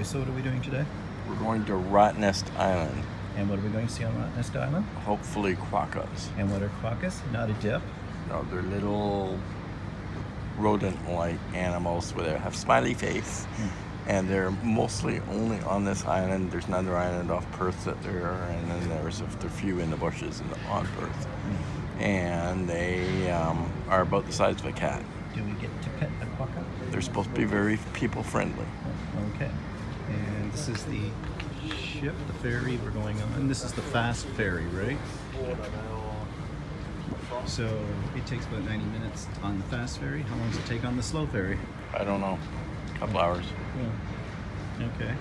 Okay, so what are we doing today? We're going to Rottnest Island. And what are we going to see on Rottnest Island? Hopefully quokkas. And what are quokkas? Not a dip? No, they're little rodent-like animals where they have smiley face. And they're mostly only on this island. There's another island off Perth that there are, and then there's a few in the bushes on Perth. And they are about the size of a cat. Do we get to pet a quokka? They're supposed to be very people-friendly. Okay. And this is the ship, the ferry we're going on. This is the fast ferry, right? So it takes about 90 minutes on the fast ferry. How long does it take on the slow ferry? I don't know. A couple hours. Yeah. Okay.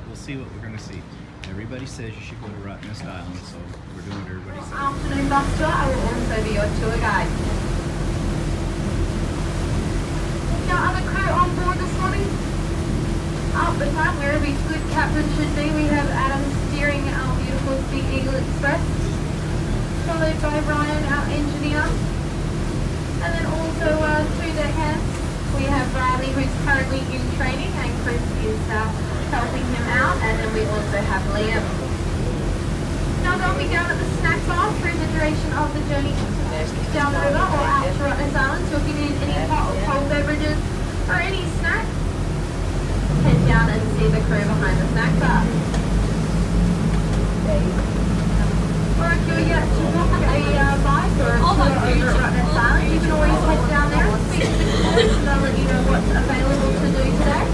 We'll see what we're going to see. Everybody says you should go to Rottnest Island, so we're doing what everybody says. Afternoon bus tour. I will also be your tour guide. Now, other crew on board this morning. Up the front, where every good captain should be, we have Adam steering our beautiful Sea Eagle Express, followed by Ryan, our engineer, and then also two deckhands. We have Bradley, who's currently in training, and Chris is helping him out, and then we also have Liam. Now they'll be down at the snack bar through the duration of the journey down the river or out to Rottnest Island, so if you need any hot or cold beverages or any snacks, head down and see the crew behind the snack bar. Or if you're yet to book a bike or a tour over at Rottnest Island, you can always head down there and speak to the boys and they'll let you know what's available to do today.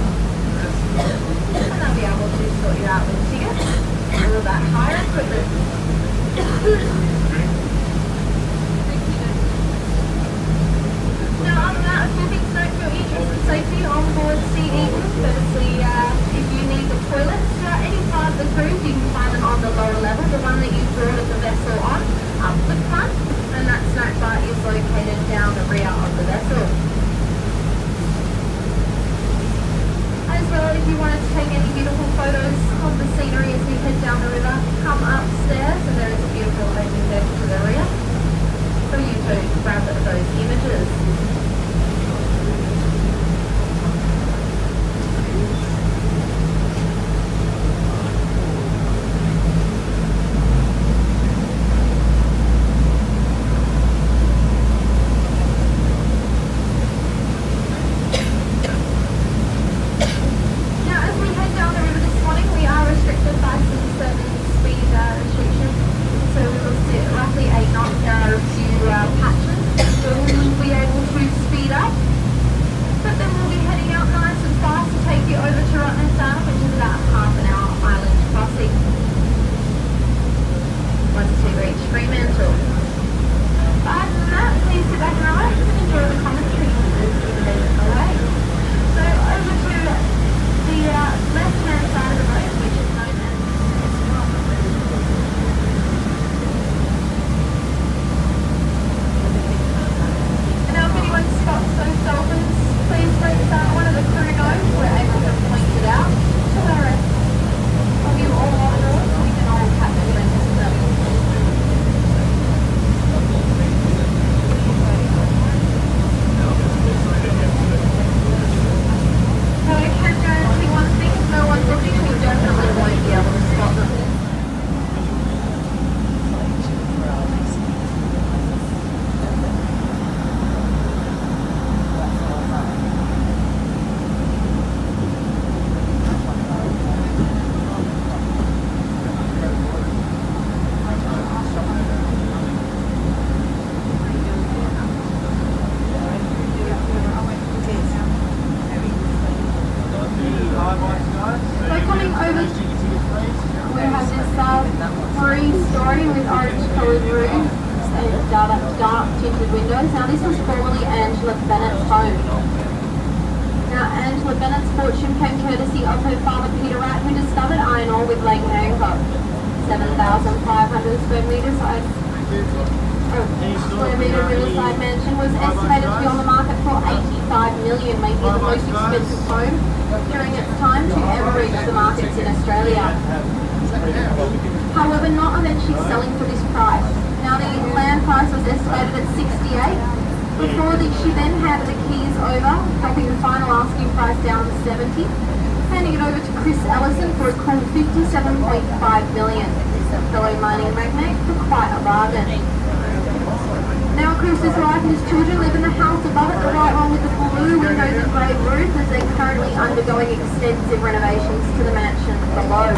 And they'll be able to sort you out with tickets and all of that hire equipment. Now other than that, a few things to note for your interest and safety on board Sea Eagle. Firstly, if you need the toilets throughout any part of the cruise, you can find them on the lower level, the one that you boarded the vessel on, up the front, and that snack bar is located down the rear of the vessel. As well, if you wanted to take any beautiful photos of the scenery as we head down the river, come upstairs and there is a beautiful open deck to the rear for you to grab those images. Three-story with orange-coloured roofs and dark tinted windows. Now this was formerly Angela Bennett's home. Now Angela Bennett's fortune came courtesy of her father Peter Wright, who discovered iron ore with Lake Hancock. 7,500 square metre real estate mansion was estimated to be on the market for $85 million, making it the most expensive home during its time to ever reach the markets in Australia. However, not eventually selling for this price. Now the land price was estimated at 68. Before she then handed the keys over, dropping the final asking price down to 70. Handing it over to Chris Ellison for a cool $57.5 million. Fellow mining magnate for quite a bargain. Now Chris's wife and his children live in the house above it, the white one with the blue windows and grey roof, as they're currently undergoing extensive renovations to the mansion below.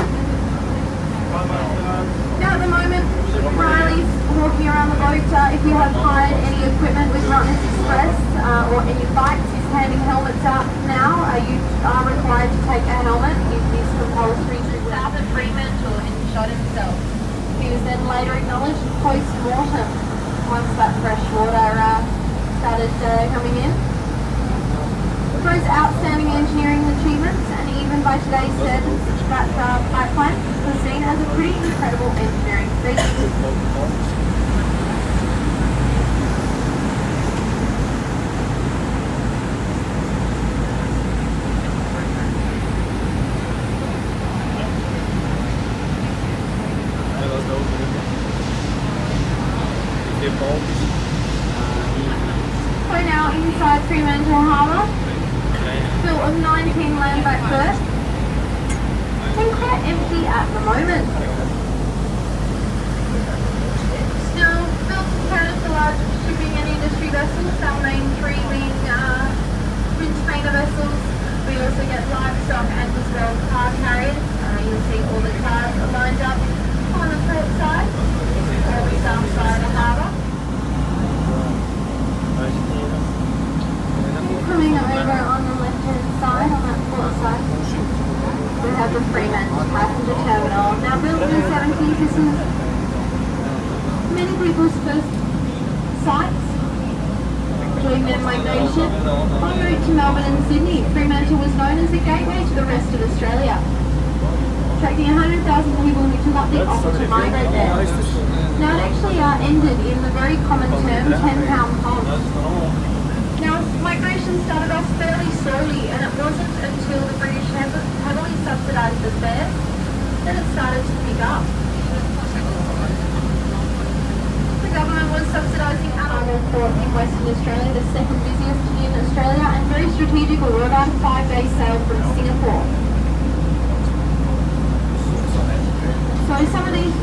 Now at the moment, Riley's walking around the boat. If you have hired any equipment with Rottnest Express or any bikes, he's handing helmets out now. You are required to take a helmet. It is compulsory to south of Fremantle and shot himself. He was then later acknowledged post-mortem once that fresh water started coming in. For his outstanding engineering achievements, and even by today's standards, that pipeline was seen as a pretty incredible engineering feat. We're now inside Fremantle Harbour, full of 19 landback berths, and quite empty at the moment. Now, built to carry for large shipping and industry vessels, our main three being container vessels. We also get livestock and as well car carriers. You'll see all the cars are lined up on the port side, or the south side of the harbour. Coming over on the left-hand side, on that port side, we have the Fremantle passenger terminal. Now built in the 70s, this is many people's first sights during their migration. En route to Melbourne and Sydney, Fremantle was known as the gateway to the rest of Australia, attracting 100,000 people who took up the offer to migrate there. Now it actually ended in the very common term, £10 pond. Now, migration started off fairly slowly, and it wasn't until the British heavily subsidised the fares that it started to pick up. The government was subsidising Adelaide Port in Western Australia, the second busiest in Australia, and very strategical. We're about a 5-day sail from Singapore. So some of these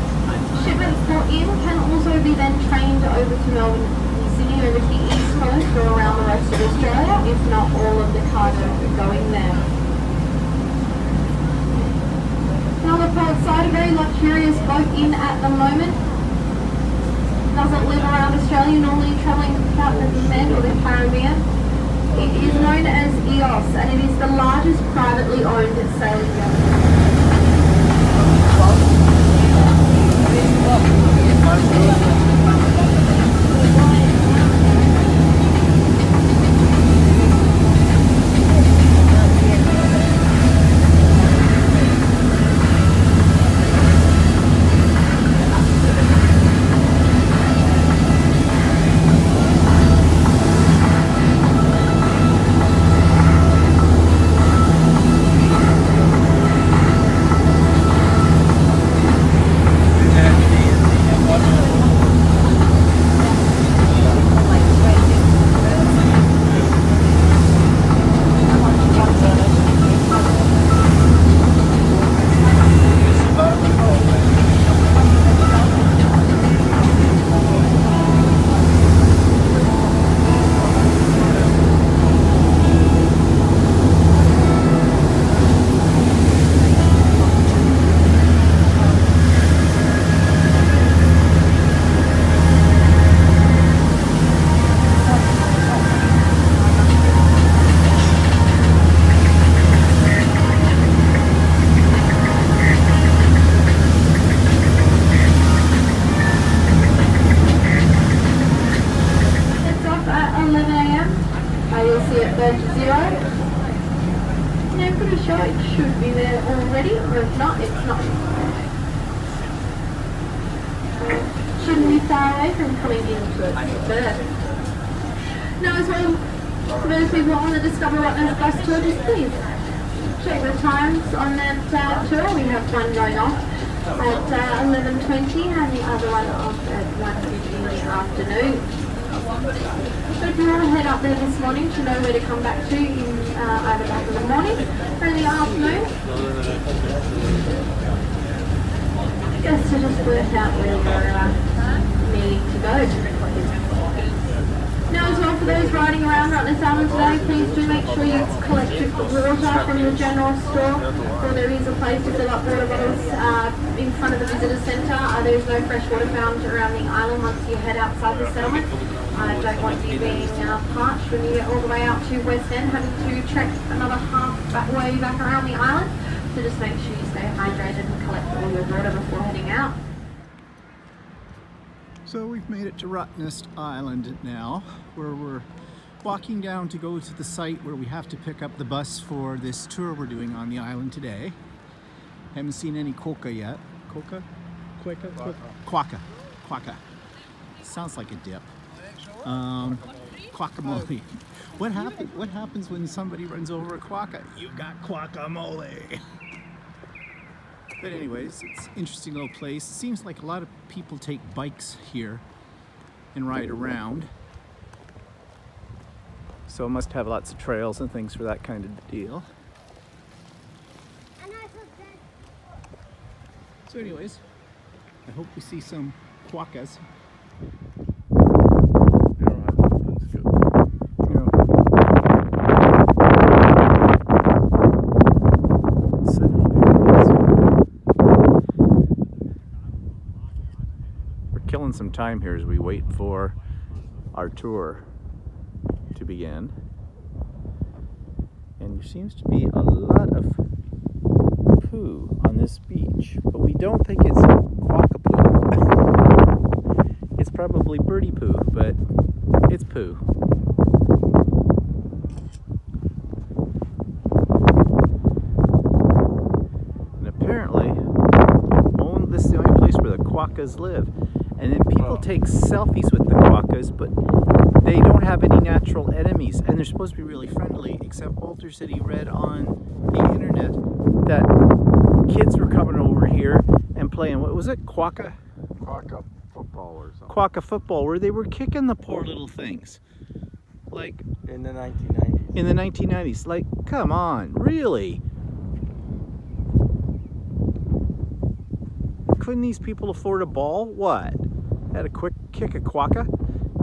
shipments brought in can also be then trained over to Melbourne, Sydney, over to the east coast or around the rest of Australia, if not all of the cargo going there. Now the port side, a very luxurious boat in at the moment. Doesn't live around Australia, normally travelling to Captain or the Caribbean. It is known as EOS, and it is the largest privately owned sailing vessel. Shouldn't be far away from coming into it. Now as well, for those people who want to discover Rottnest bus tour, just please check the times on that tour. We have one going off at 11:20 and the other one off at 1:50 in the afternoon. So if you want to head up there this morning to know where to come back to in either back in the morning or in the afternoon, I guess to just work out where we're needing to go. Now as well, for those riding around Rottnest Island today, please do make sure you collect your water from the general store, or there is a place to fill up water bottles in front of the visitor centre. There's no fresh water found around the island once you head outside the settlement. I don't want you being parched when you get all the way out to West End, having to trek another half way back around the island. So just make sure you stay hydrated and collect all your water before heading out. So we've made it to Rottnest Island now, where we're walking down to go to the site where we have to pick up the bus for this tour we're doing on the island today. Haven't seen any quokka yet. Quokka? Quokka? Quokka. Quokka. Sounds like a dip. Guacamole. What happens when somebody runs over a quokka? You got guacamole. But anyways, it's an interesting little place. It seems like a lot of people take bikes here and ride around. So it must have lots of trails and things for that kind of deal. So anyways, I hope we see some quokkas. Killing some time here as we wait for our tour to begin, and there seems to be a lot of poo on this beach, but we don't think it's quokka poo. It's probably birdie poo, but it's poo. And apparently this is the only place where the quokkas live. And then people take selfies with the quokkas, but they don't have any natural enemies, and they're supposed to be really friendly, except Walter said he read on the internet that kids were coming over here and playing, what was it, quokka? Quokka football or something. Quokka football, where they were kicking the poor little things. Like, in the 1990s. In the 1990s. Like, come on, really? Couldn't these people afford a ball? What? Had a quick kick a quokka?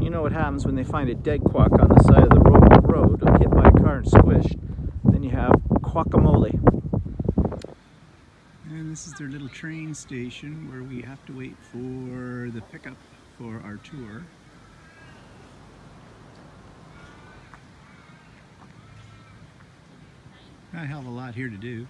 You know what happens when they find a dead quokka on the side of the road, hit by a car and squished. Then you have guacamole. And this is their little train station where we have to wait for the pickup for our tour. Got a hell of a lot here to do.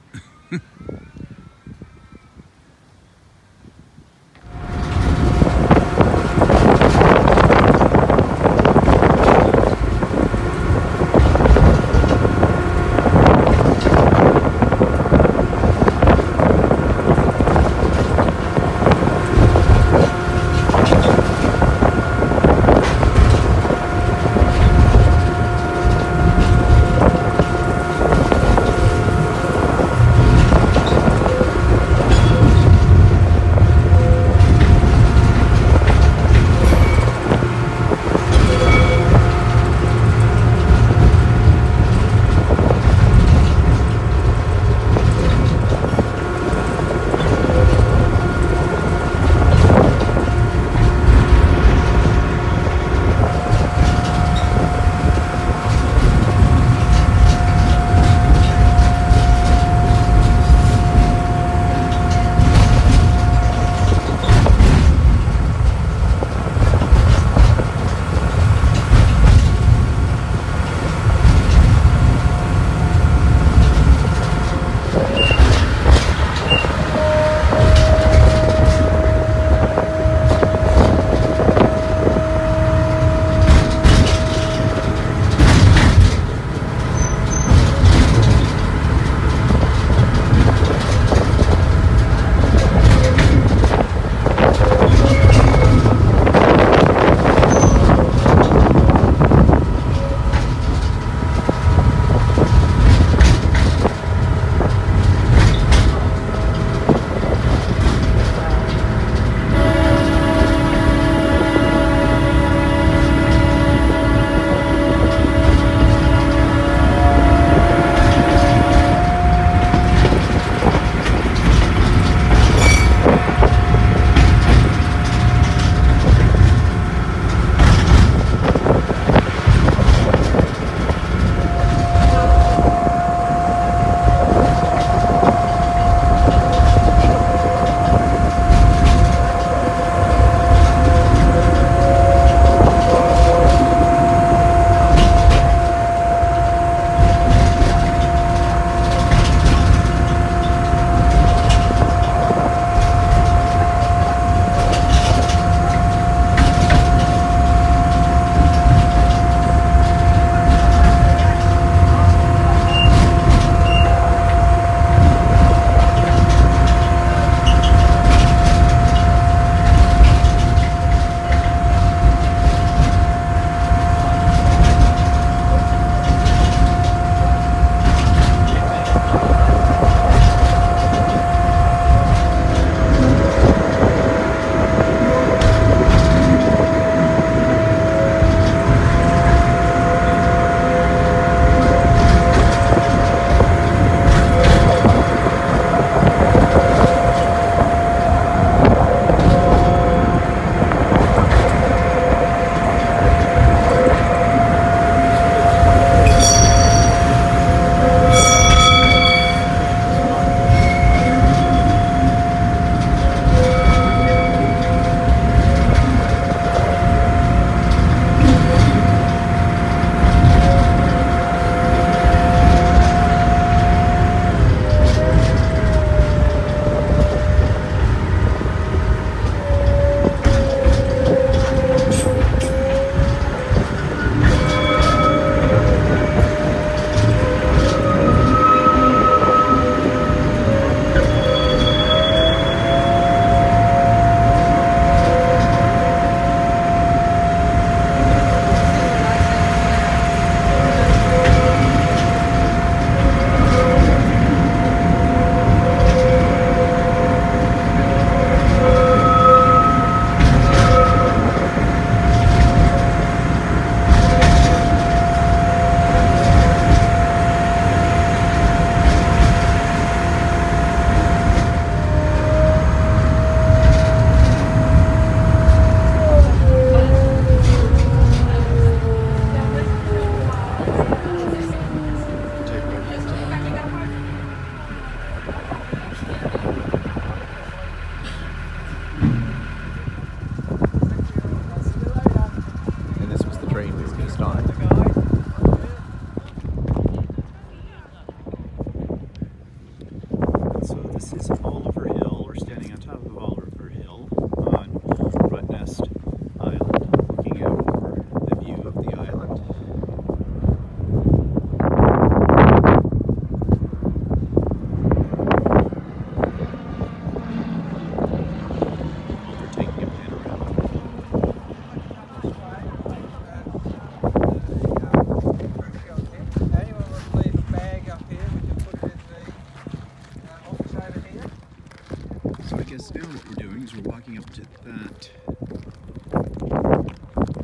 walking up to that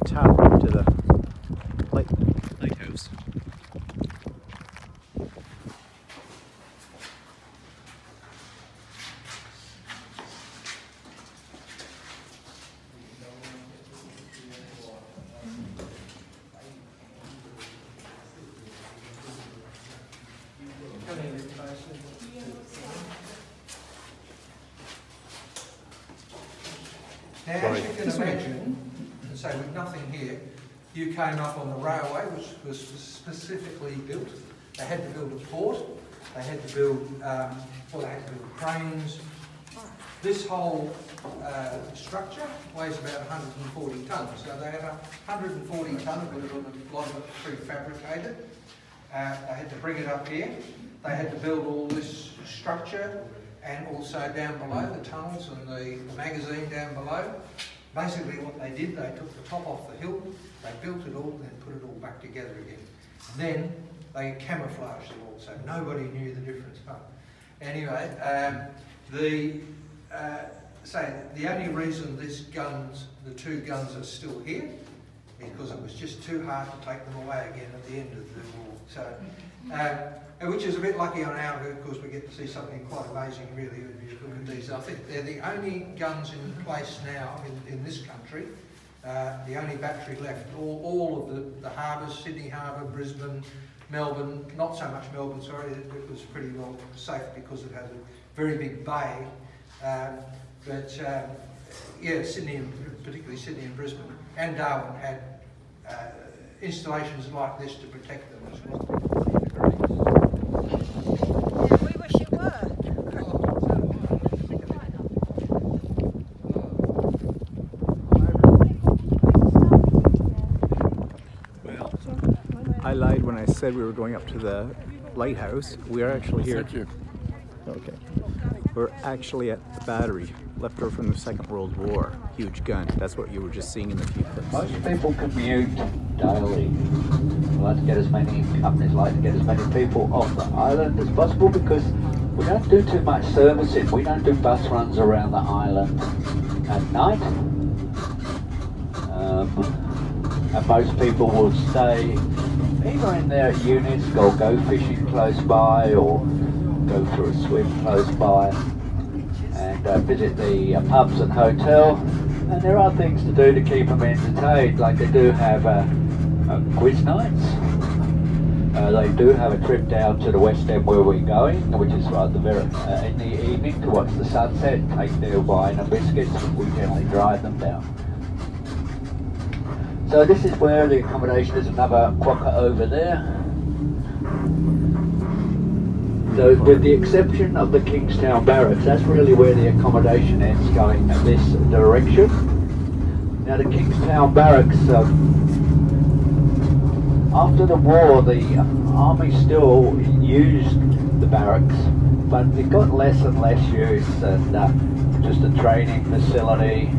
tower, to the lighthouse. Now, as you can imagine, and say with nothing here, you came up on the railway, which was specifically built. They had to build a port, they had to build, they had to build cranes. This whole structure weighs about 140 tonnes, so they had 140 tonnes, but a lot of it prefabricated. They had to bring it up here. They had to build all this structure, and also down below, the tunnels and the magazine down below. Basically what they did, they took the top off the hill, they built it all, and then put it all back together again. And then they camouflaged it all, so nobody knew the difference. Anyway, the only reason the two guns are still here, is because it was just too hard to take them away again at the end of the war. So, which is a bit lucky on our end, because we get to see something quite amazing, really, when you look at these. I think they're the only guns in place now in this country, the only battery left. All of the harbours, Sydney Harbour, Brisbane, Melbourne, not so much Melbourne, sorry, it was pretty well safe because it had a very big bay. Yeah, Sydney, particularly Sydney and Brisbane, and Darwin had installations like this to protect them as well. We wish it were. Well, I lied when I said we were going up to the lighthouse. We are actually here. Okay. We're actually at the battery, left over from the Second World War. Huge gun. That's what you were just seeing in the few clips. Most people commute daily. We like to get as many companies like to get as many people off the island as possible, because we don't do too much servicing. We don't do bus runs around the island at night. And most people will stay either in their units, or go fishing close by, or go for a swim close by, and visit the pubs and hotel. And there are things to do to keep them entertained, like they do have quiz nights. They do have a trip down to the West End where we're going, which is right in the evening to watch the sunset, take their wine and biscuits. We generally drive them down. So this is where the accommodation is, another quokka over there. So with the exception of the Kingstown Barracks, that's really where the accommodation ends, going in this direction. Now the Kingstown Barracks, after the war, the army still used the barracks, but it got less and less use, and just a training facility.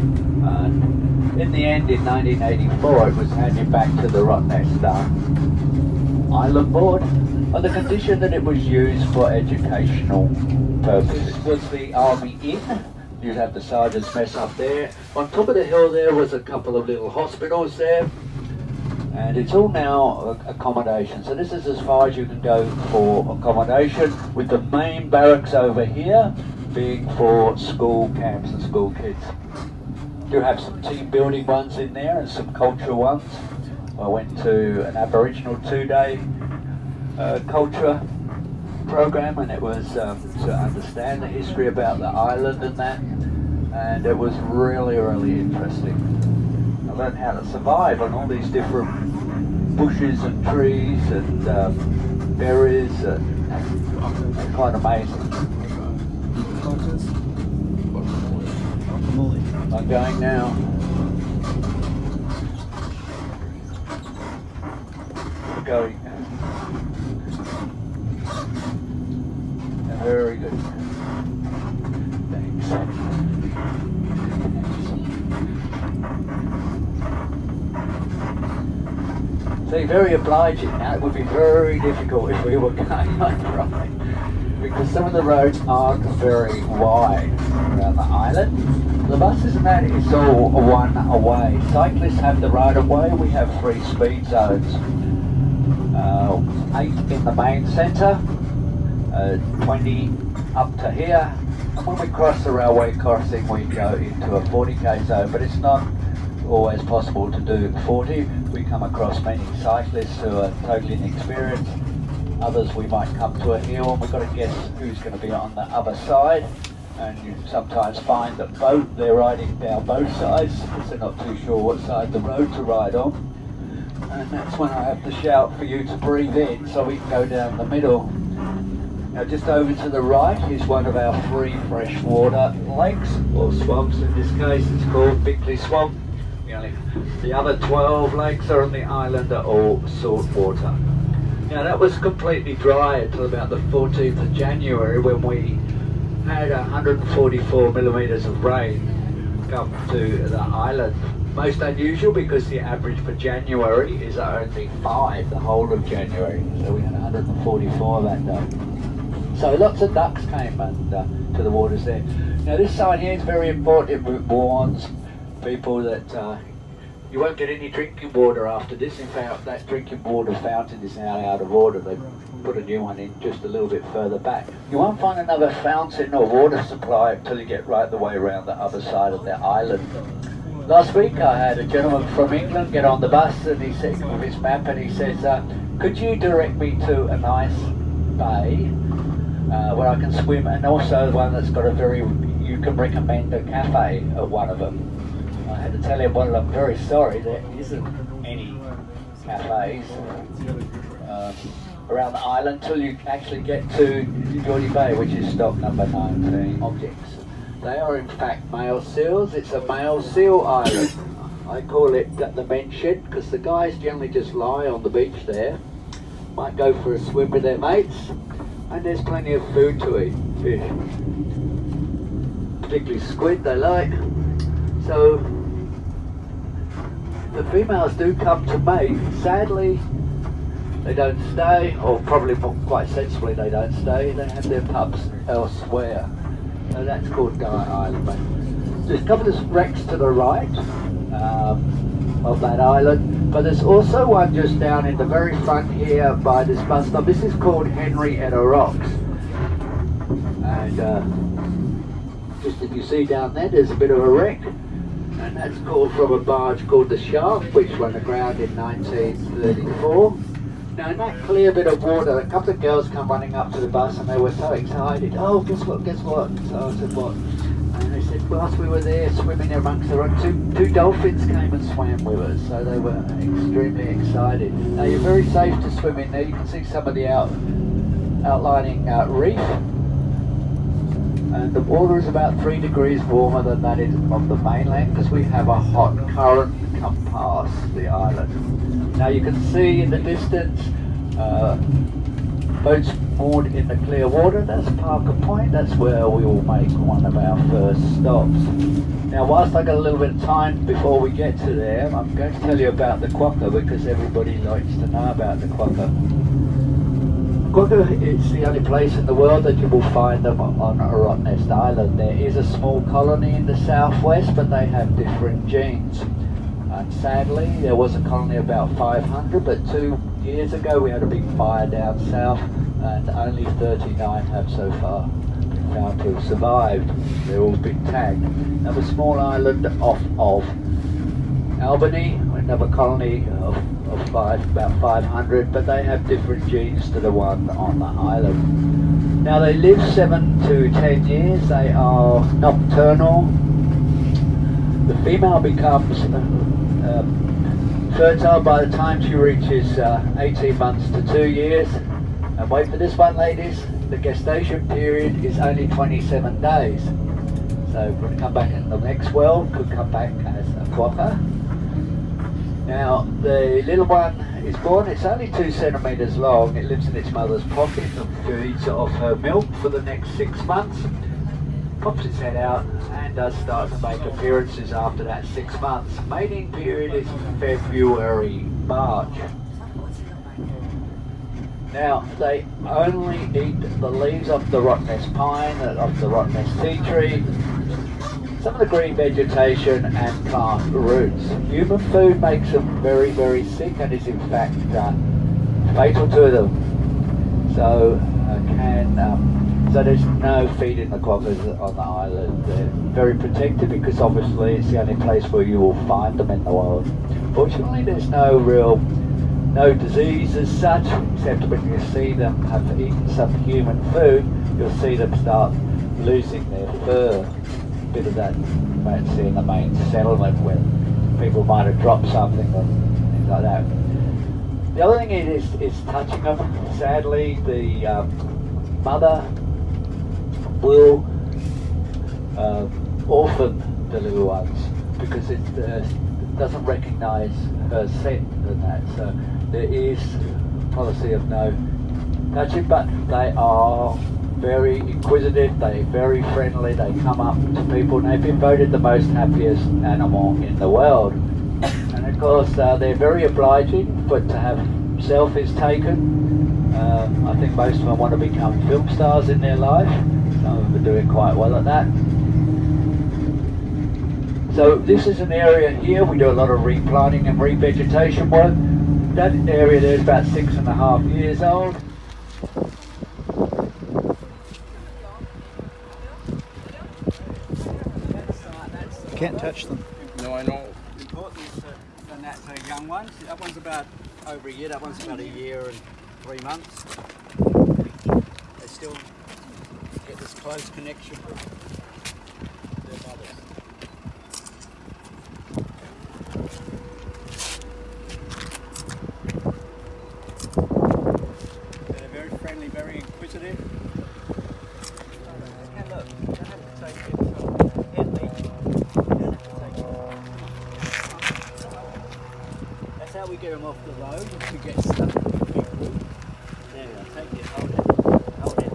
And in the end, in 1984, it was handed back to the Rottnest Island Board, on the condition that it was used for educational purposes. This was the Army Inn. You'd have the sergeant's mess up there. On top of the hill there was a couple of little hospitals there, and it's all now accommodation. So this is as far as you can go for accommodation, with the main barracks over here being for school camps and school kids. You have some team building ones in there and some cultural ones. I went to an Aboriginal 2-day culture program, and it was to understand the history about the island and that, and it was really, really interesting. I learned how to survive on all these different bushes and trees and berries, and it's quite amazing. I'm going now. We're going. Very good. Thanks. See, very obliging. Now it would be very difficult if we were going on right. because some of the roads aren't very wide around the island. The buses and that is all one way. Cyclists have the right of way. We have 3 speed zones. 8 in the main centre, 20 up to here. And when we cross the railway crossing, we go into a 40k zone, but it's not always possible to do 40. We come across many cyclists who are totally inexperienced. Others we might come to a hill and we've got to guess who's going to be on the other side. And you sometimes find that they're riding down both sides because they're not too sure what side of the road to ride on. And that's when I have to shout for you to breathe in so we can go down the middle. Now just over to the right is one of our 3 freshwater lakes, or swamps in this case. It's called Bickley Swamp. The other 12 lakes are on the island are all salt water. Now that was completely dry until about the 14th of January when we had 144 millimetres of rain come to the island. Most unusual because the average for January is only 5 the whole of January. So we had 144 that day. So lots of ducks came and to the waters there. Now this sign here is very important. It warns people that you won't get any drinking water after this. In fact, that drinking water fountain is now out of order. They put a new one in just a little bit further back. You won't find another fountain or water supply until you get right the way around the other side of the island. Last week I had a gentleman from England get on the bus and he said with his map and he says, could you direct me to a nice bay where I can swim, and also one that's got you can recommend a cafe at one of them. I had to tell him, well, I'm very sorry, there isn't any cafes around the island until you actually get to Geordie Bay, which is stop number 19. Objects. They are in fact male seals. It's a male seal island. I call it the men's shed because the guys generally just lie on the beach there, might go for a swim with their mates, and there's plenty of food to eat. Fish, particularly squid they like. So the females do come to mate. Sadly they don't stay, or probably quite sensibly they don't stay. They have their pups elsewhere. So that's called Guy Island. There's a couple of wrecks to the right of that island, but there's also one just down in the very front here by this bus stop. This is called Henrietta Rocks, and just if you see down there's a bit of a wreck, and that's called from a barge called the Shark, which went aground in 1934. Now in that clear bit of water, a couple of girls come running up to the bus and they were so excited. Oh, guess what, guess what? So I said, what? And they said, whilst we were there swimming amongst the rocks, two dolphins came and swam with us. So they were extremely excited. Now you're very safe to swim in there. You can see some of the outlining reef. And the water is about 3 degrees warmer than that is on the mainland because we have a hot current come past the island. Now you can see in the distance boats moored in the clear water. That's Parker Point. That's where we will make one of our first stops. Now whilst I got a little bit of time before we get to there, I'm going to tell you about the quokka because everybody likes to know about the quokka. Quokka is the only place in the world that you will find them on Rottnest Island. There is a small colony in the southwest, but they have different genes. And sadly, there was a colony about 500, but 2 years ago we had a big fire down south, and only 39 have so far been found to have survived. They're all been tagged. Now a small island off of Albany, another colony of about 500, but they have different genes to the one on the island. Now they live 7 to 10 years. They are nocturnal. The female becomes fertile by the time she reaches 18 months to 2 years. And wait for this one, ladies, the gestation period is only 27 days. So when we come back in the next world, could come back as a quokka. Now the little one is born, it's only 2 centimetres long. It lives in its mother's pocket and feeds off her milk for the next 6 months. Pops its head out and does start to make appearances after that 6 months. Mating period is February, March. Now, they only eat the leaves of the Rottnest pine, of the Rottnest tea tree, some of the green vegetation and plant roots. Human food makes them very, very sick and is in fact fatal to them. So so there's no feeding the quokkas on the island. They're very protected because obviously it's the only place where you will find them in the world. Fortunately, there's no disease as such, except when you see them have eaten some human food, you'll see them start losing their fur. A bit of that you might see in the main settlement when people might have dropped something or things like that. The other thing is touching them. Sadly, the mother will orphan the little ones because it doesn't recognise her scent and that. So there is a policy of no touching, but they are very inquisitive, they're very friendly, they come up to people, and they've been voted the most happiest animal in the world. And of course they're very obliging, but to have selfies taken, I think most of them want to become film stars in their life. Some of them are doing quite well at that. So this is an area here, we do a lot of replanting and revegetation work. That area there is about 6.5 years old. You can't touch them. No, I know. We bought these and that's a young one. That one's about over a year, that one's about a year and 3 months. They still get this close connection with their mothers. They're very friendly, very inquisitive. And look, you don't have to take it headly. That's how we get them off the road, if we get stuck in the big wood. There we go, take it, hold it, hold it.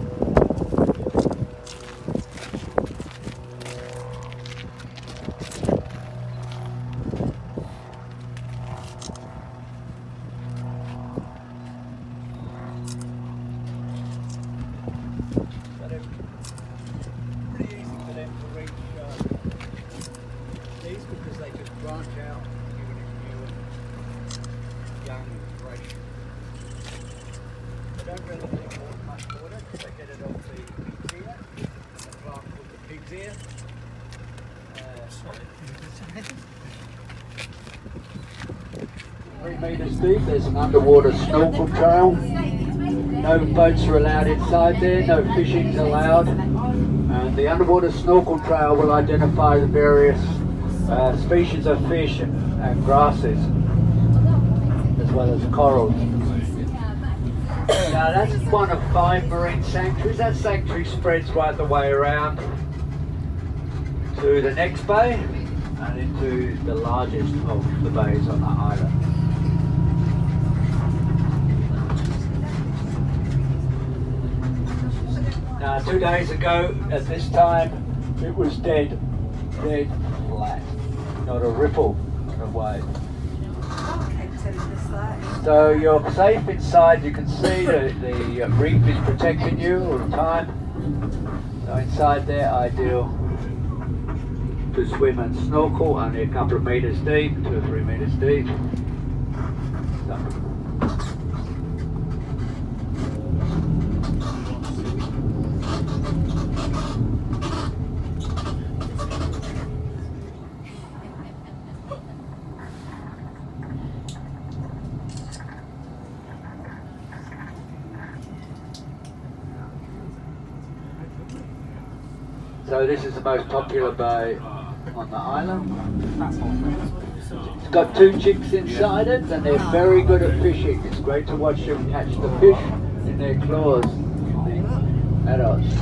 So they're pretty easy for them to reach these because they just branch out. Young and fresh. They don't really need much water because they get it off the pig's ear. The plant called the pig's ear. 3 metres deep, there's an underwater snorkel trail. No boats are allowed inside there, no fishing's allowed. And the underwater snorkel trail will identify the various species of fish and grasses, as well as corals. Now that's one of 5 marine sanctuaries. That sanctuary spreads right the way around to the next bay and into the largest of the bays on the island. Now 2 days ago at this time it was dead flat, not a ripple on the wave. So you're safe inside, you can see the reef is protecting you all the time. So inside there ideal to swim and snorkel, only a couple of metres deep, 2 or 3 metres deep. So this is the most popular bay on the island. It's got 2 chicks inside it and they're very good at fishing. It's great to watch them catch the fish in their claws, the adults.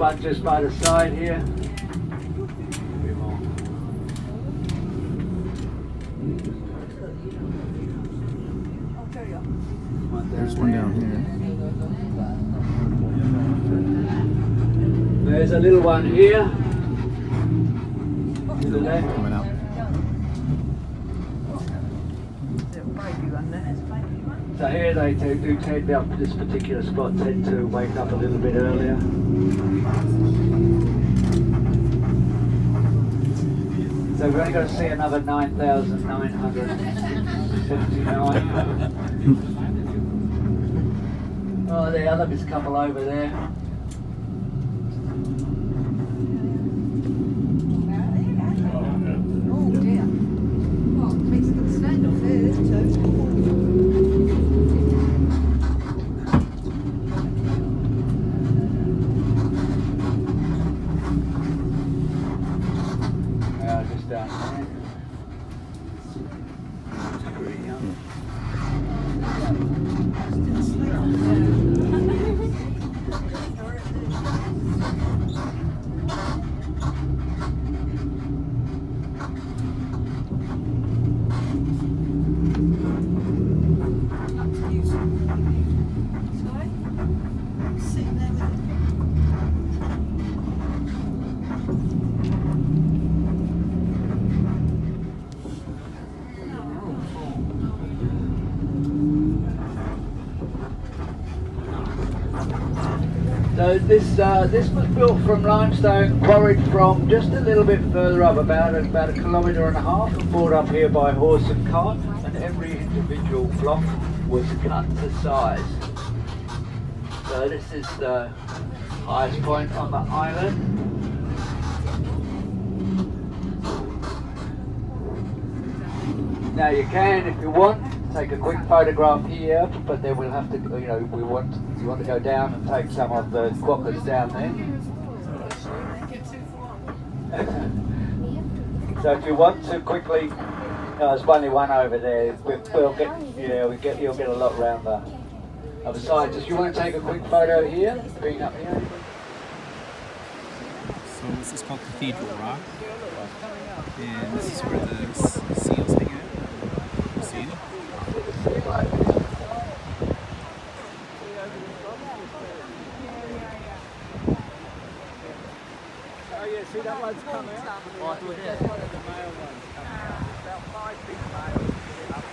one just by the side here. There's one down here. There's a little one here. To the left. Coming out. So here they do tend up this particular spot tend to wake up a little bit earlier. So we're only going to see another 9,979. Oh, there, look, there's a couple over there. Oh dear. Well, makes a good stand off here, this too. Just down there. Pretty young. So this was built from limestone, quarried from just a little bit further up, about a kilometre and a half, and brought up here by horse and cart, and every individual block was cut to size. So this is the highest point on the island. Now you can, if you want, take a quick photograph here, but then we'll have to, you know, you want to go down and take some of the quokkas down there. So if you want to quickly, there's only one over there. You'll get a lot around the other side. Just you want to take a quick photo here, being up here. So this is called Cathedral Rock, and this is where the seals hang out. You see them? Oh yeah, see that one's come out? Oh, do it there. The male one's come out. About 5 big males up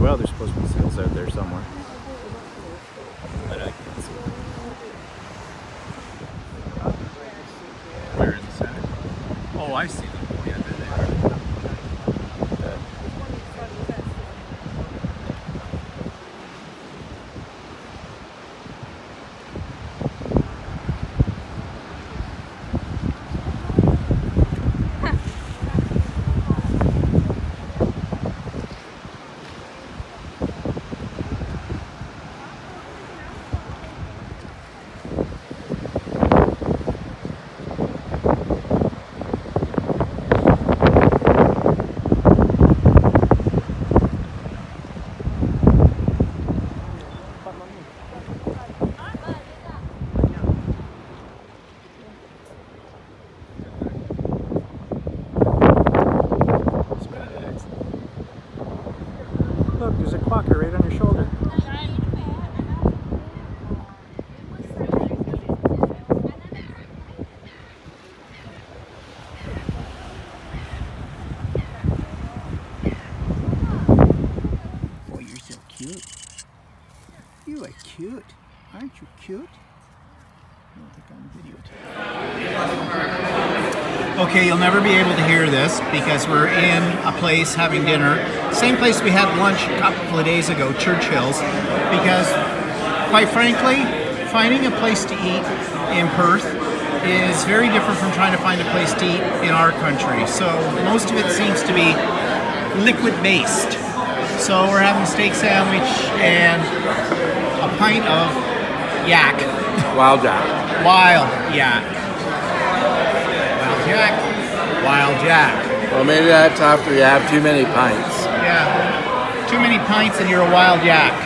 Well, there's supposed to be seals out there somewhere. But I can't see them. Where in the center? Oh, I see them. Yeah, there they are. Look, there's a quokka right on your shoulder. Oh, you're so cute. You are cute. Aren't you cute? I don't think I'm videotaping. Okay, you'll never be able to hear this because we're in a place having dinner. Same place we had lunch a couple of days ago, Churchill's, because quite frankly, finding a place to eat in Perth is very different from trying to find a place to eat in our country. So most of it seems to be liquid based. So we're having a steak sandwich and a pint of yak. Wild jack. Wild yak. Wild jack. Wild jack. Well, maybe that's after you have too many pints. Yeah. Too many pints and you're a wild yak.